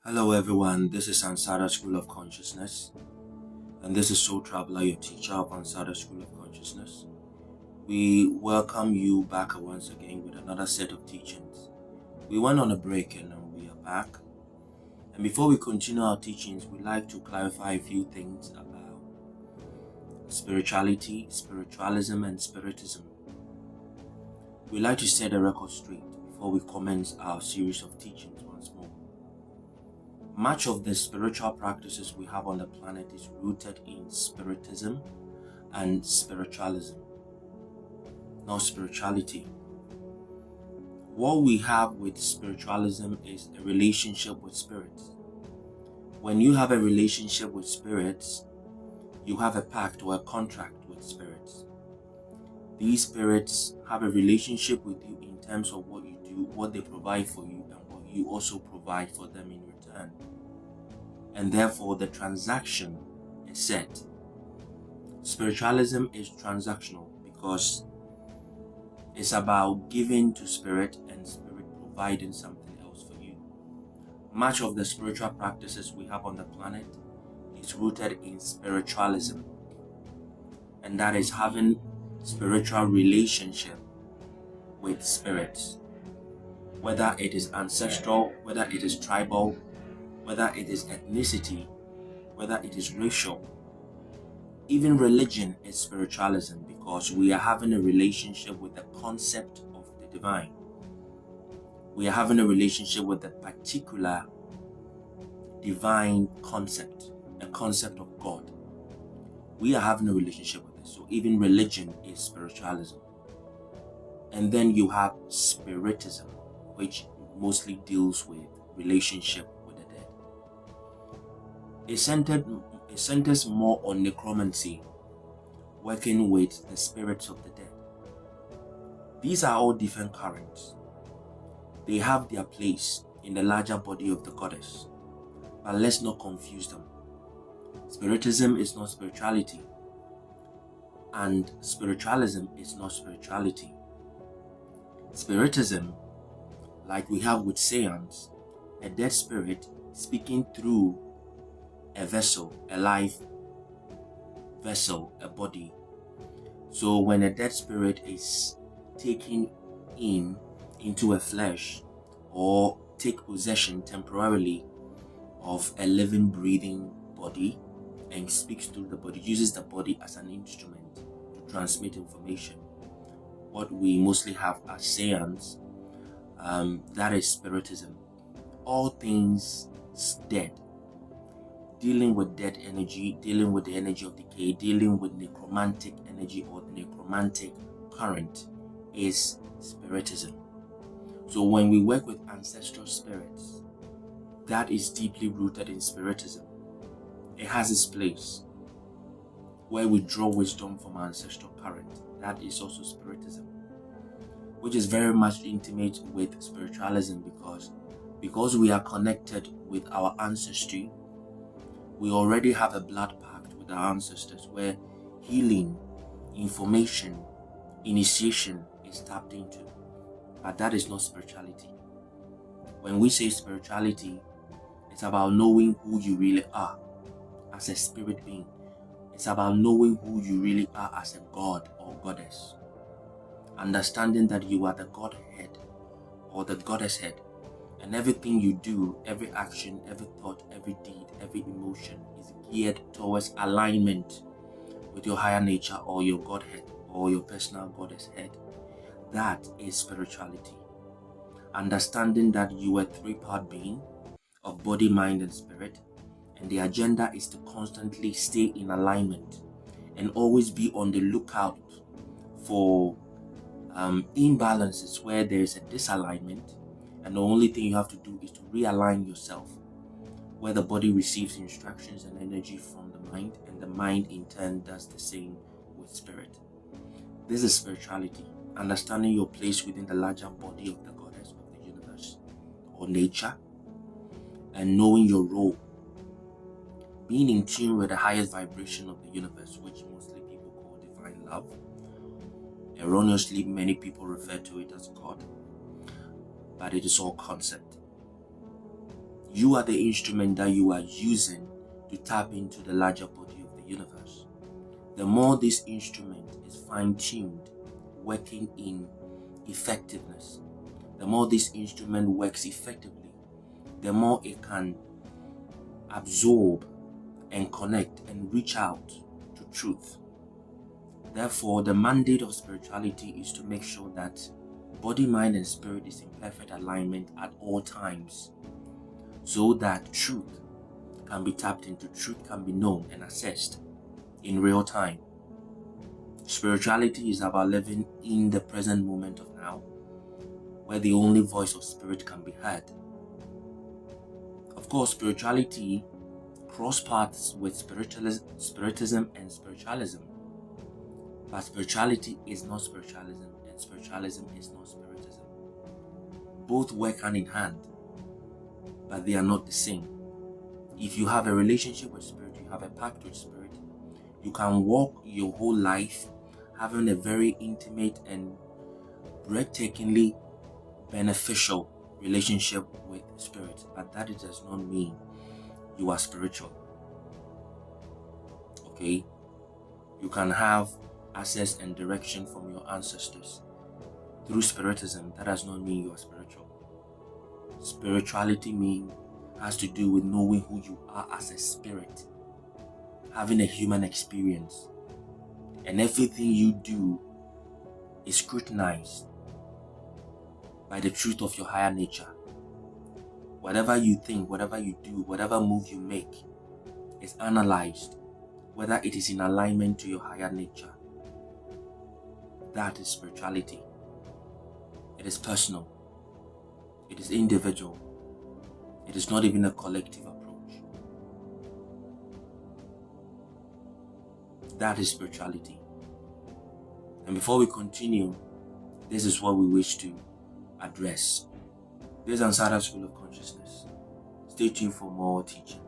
Hello everyone, this is Ansada School of Consciousness, and this is Soul Traveler, your teacher of Ansada School of Consciousness. We welcome you back once again with another set of teachings. We went on a break and now we are back. And before we continue our teachings, we'd like to clarify a few things about spirituality, spiritualism, and spiritism. We'd like to set the record straight before we commence our series of teachings once more. Much of the spiritual practices we have on the planet is rooted in Spiritism and Spiritualism, not spirituality. What we have with Spiritualism is a relationship with spirits. When you have a relationship with spirits, you have a pact or a contract with spirits. These spirits have a relationship with you in terms of what you do, what they provide for you, and what you also provide for them in return. And therefore, the transaction is set. Spiritualism is transactional because it's about giving to spirit and spirit providing something else for you. Much of the spiritual practices we have on the planet is rooted in spiritualism, and that is having spiritual relationship with spirits, whether it is ancestral, whether it is tribal, whether it is ethnicity, whether it is racial. Even religion is spiritualism because we are having a relationship with the concept of the divine. We are having a relationship with a particular divine concept, a concept of God. We are having a relationship with it. So even religion is spiritualism. And then you have spiritism, which mostly deals with relationship with the dead. It centers more on necromancy, working with the spirits of the dead. These are all different currents. They have their place in the larger body of the goddess, but let's not confuse them. Spiritism is not spirituality, and spiritualism is not spirituality. Spiritism, like we have with seance, a dead spirit speaking through a vessel, a live vessel, a body. So when a dead spirit is taken into a flesh or take possession temporarily of a living, breathing body and speaks through the body, uses the body as an instrument to transmit information. What we mostly have as seance, that is spiritism. All things dead, dealing with dead energy, dealing with the energy of decay, dealing with necromantic energy or the necromantic current is spiritism. So when we work with ancestral spirits, that is deeply rooted in spiritism. It has its place where we draw wisdom from our ancestral current. That is also spiritism, which is very much intimate with spiritualism because we are connected with our ancestry. We already have a blood pact with our ancestors where healing, information, initiation is tapped into. But that is not spirituality. When we say spirituality, it's about knowing who you really are as a spirit being. It's about knowing who you really are as a god or goddess. Understanding that you are the Godhead or the goddess head. And everything you do, every action, every thought, every deed, every emotion is geared towards alignment with your higher nature or your Godhead or your personal goddess head. That is spirituality. Understanding that you are a three-part being of body, mind, and spirit, and the agenda is to constantly stay in alignment and always be on the lookout for imbalances where there is a disalignment. And the only thing you have to do is to realign yourself, where the body receives instructions and energy from the mind, and the mind in turn does the same with spirit. This is spirituality, understanding your place within the larger body of the goddess of the universe or nature, and knowing your role, being in tune with the highest vibration of the universe, which mostly people call divine love. Erroneously, many people refer to it as God, but it is all concept. You are the instrument that you are using to tap into the larger body of the universe. The more this instrument is fine-tuned, working in effectiveness, the more this instrument works effectively, the more it can absorb and connect and reach out to truth. Therefore, the mandate of spirituality is to make sure that body, mind, and spirit is in perfect alignment at all times, so that truth can be tapped into, truth can be known and assessed in real time. Spirituality is about living in the present moment of now, where the only voice of spirit can be heard. Of course, spirituality cross paths with spiritism and spiritualism. But spirituality is not spiritualism, and spiritualism is not spiritism. Both work hand in hand, but they are not the same. If you have a relationship with spirit, you have a pact with spirit, you can walk your whole life having a very intimate and breathtakingly beneficial relationship with spirit, but that it does not mean you are spiritual. Okay? You can have access and direction from your ancestors through spiritism. That does not mean you are spiritual. Spirituality has to do with knowing who you are as a spirit, having a human experience, and everything you do is scrutinized by the truth of your higher nature. Whatever you think, whatever you do, whatever move you make is analyzed, whether it is in alignment to your higher nature. That is spirituality. It is personal. It is individual. It is not even a collective approach. That is spirituality. And before we continue, this is what we wish to address. This is Ansada School of Consciousness. Stay tuned for more teaching.